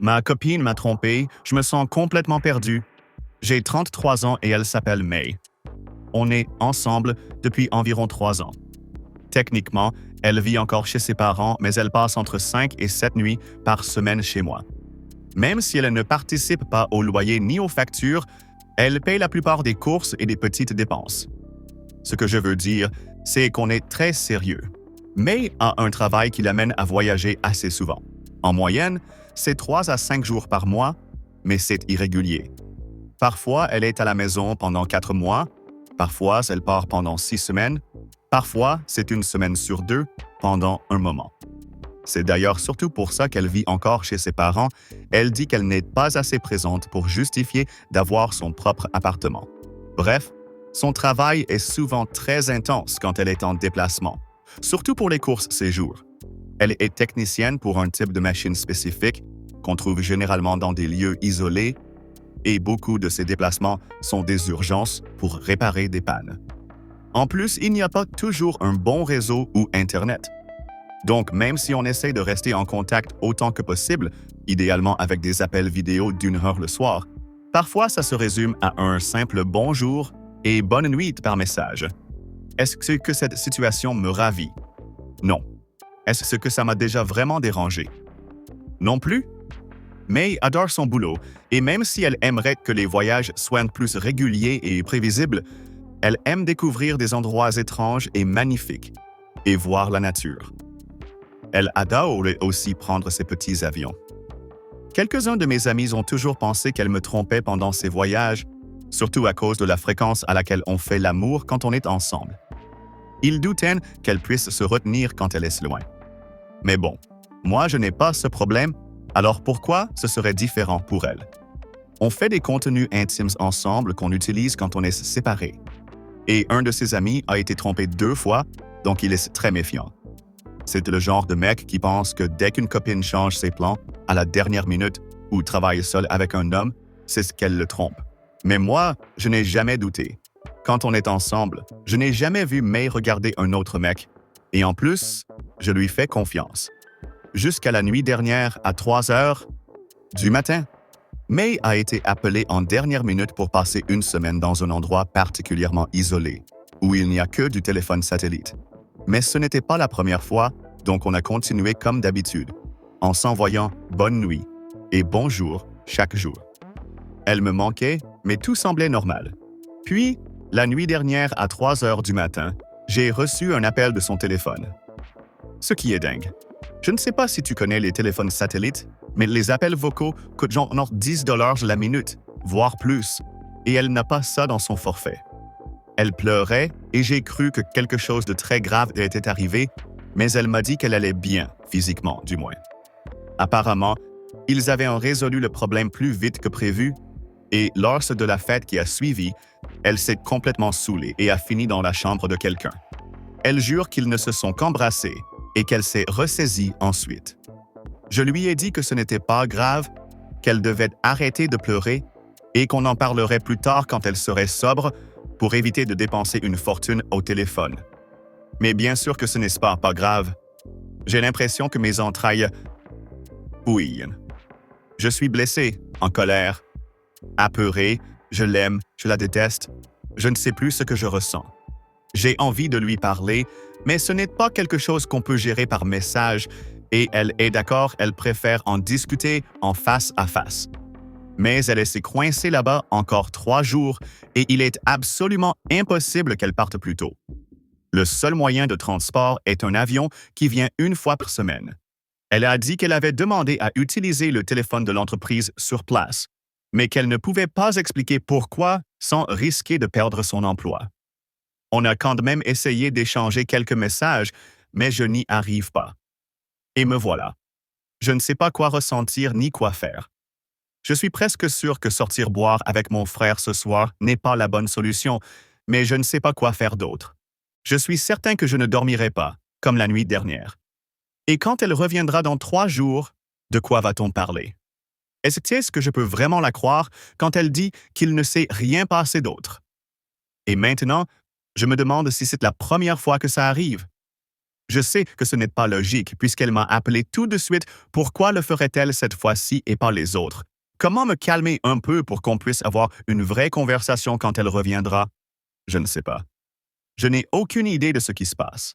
Ma copine m'a trompé, je me sens complètement perdu. J'ai 33 ans et elle s'appelle May. On est ensemble depuis environ 3 ans. Techniquement, elle vit encore chez ses parents, mais elle passe entre 5 et 7 nuits par semaine chez moi. Même si elle ne participe pas au loyer ni aux factures, elle paye la plupart des courses et des petites dépenses. Ce que je veux dire, c'est qu'on est très sérieux. May a un travail qui l'amène à voyager assez souvent. En moyenne, c'est 3 à 5 jours par mois, mais c'est irrégulier. Parfois, elle est à la maison pendant 4 mois, parfois, elle part pendant 6 semaines, parfois, c'est une semaine sur 2 pendant un moment. C'est d'ailleurs surtout pour ça qu'elle vit encore chez ses parents. Elle dit qu'elle n'est pas assez présente pour justifier d'avoir son propre appartement. Bref, son travail est souvent très intense quand elle est en déplacement, surtout pour les courses séjours. Elle est technicienne pour un type de machine spécifique qu'on trouve généralement dans des lieux isolés et beaucoup de ces déplacements sont des urgences pour réparer des pannes. En plus, il n'y a pas toujours un bon réseau ou Internet. Donc, même si on essaie de rester en contact autant que possible, idéalement avec des appels vidéo d'1 heure le soir, parfois ça se résume à un simple bonjour et bonne nuit par message. Est-ce que cette situation me ravit? Non. Est-ce que ça m'a déjà vraiment dérangé? Non plus? May adore son boulot, et même si elle aimerait que les voyages soient plus réguliers et prévisibles, elle aime découvrir des endroits étranges et magnifiques, et voir la nature. Elle adore aussi prendre ses petits avions. Quelques-uns de mes amis ont toujours pensé qu'elle me trompait pendant ses voyages, surtout à cause de la fréquence à laquelle on fait l'amour quand on est ensemble. Ils doutaient qu'elle puisse se retenir quand elle est loin. Mais bon, moi je n'ai pas ce problème, alors pourquoi ce serait différent pour elle? On fait des contenus intimes ensemble qu'on utilise quand on est séparés. Et un de ses amis a été trompé 2 fois, donc il est très méfiant. C'est le genre de mec qui pense que dès qu'une copine change ses plans, à la dernière minute, ou travaille seule avec un homme, c'est ce qu'elle le trompe. Mais moi, je n'ai jamais douté. Quand on est ensemble, je n'ai jamais vu May regarder un autre mec. Et en plus, je lui fais confiance. Jusqu'à la nuit dernière, à 3 heures du matin, May a été appelée en dernière minute pour passer une semaine dans un endroit particulièrement isolé, où il n'y a que du téléphone satellite. Mais ce n'était pas la première fois, donc on a continué comme d'habitude, en s'envoyant « bonne nuit » et « bonjour » chaque jour. Elle me manquait, mais tout semblait normal. Puis, la nuit dernière à 3 heures du matin, j'ai reçu un appel de son téléphone. Ce qui est dingue. Je ne sais pas si tu connais les téléphones satellites, mais les appels vocaux coûtent genre 10 $ la minute, voire plus, et elle n'a pas ça dans son forfait. Elle pleurait et j'ai cru que quelque chose de très grave était arrivé, mais elle m'a dit qu'elle allait bien, physiquement du moins. Apparemment, ils avaient résolu le problème plus vite que prévu, et lors de la fête qui a suivi, elle s'est complètement saoulée et a fini dans la chambre de quelqu'un. Elle jure qu'ils ne se sont qu'embrassés et qu'elle s'est ressaisie ensuite. Je lui ai dit que ce n'était pas grave, qu'elle devait arrêter de pleurer et qu'on en parlerait plus tard quand elle serait sobre pour éviter de dépenser une fortune au téléphone. Mais bien sûr que ce n'est pas grave. J'ai l'impression que mes entrailles bouillent. Je suis blessé, en colère, apeuré, je l'aime, je la déteste, je ne sais plus ce que je ressens. J'ai envie de lui parler, mais ce n'est pas quelque chose qu'on peut gérer par message, et elle est d'accord, elle préfère en discuter en face à face. Mais elle s'est coincée là-bas encore 3 jours, et il est absolument impossible qu'elle parte plus tôt. Le seul moyen de transport est un avion qui vient 1 fois par semaine. Elle a dit qu'elle avait demandé à utiliser le téléphone de l'entreprise sur place, mais qu'elle ne pouvait pas expliquer pourquoi sans risquer de perdre son emploi. On a quand même essayé d'échanger quelques messages, mais je n'y arrive pas. Et me voilà. Je ne sais pas quoi ressentir ni quoi faire. Je suis presque sûr que sortir boire avec mon frère ce soir n'est pas la bonne solution, mais je ne sais pas quoi faire d'autre. Je suis certain que je ne dormirai pas, comme la nuit dernière. Et quand elle reviendra dans 3 jours, de quoi va-t-on parler? Est-ce que je peux vraiment la croire quand elle dit qu'il ne s'est rien passé d'autre? Et maintenant, je me demande si c'est la première fois que ça arrive. Je sais que ce n'est pas logique puisqu'elle m'a appelé tout de suite. Pourquoi le ferait-elle cette fois-ci et pas les autres? Comment me calmer un peu pour qu'on puisse avoir une vraie conversation quand elle reviendra? Je ne sais pas. Je n'ai aucune idée de ce qui se passe.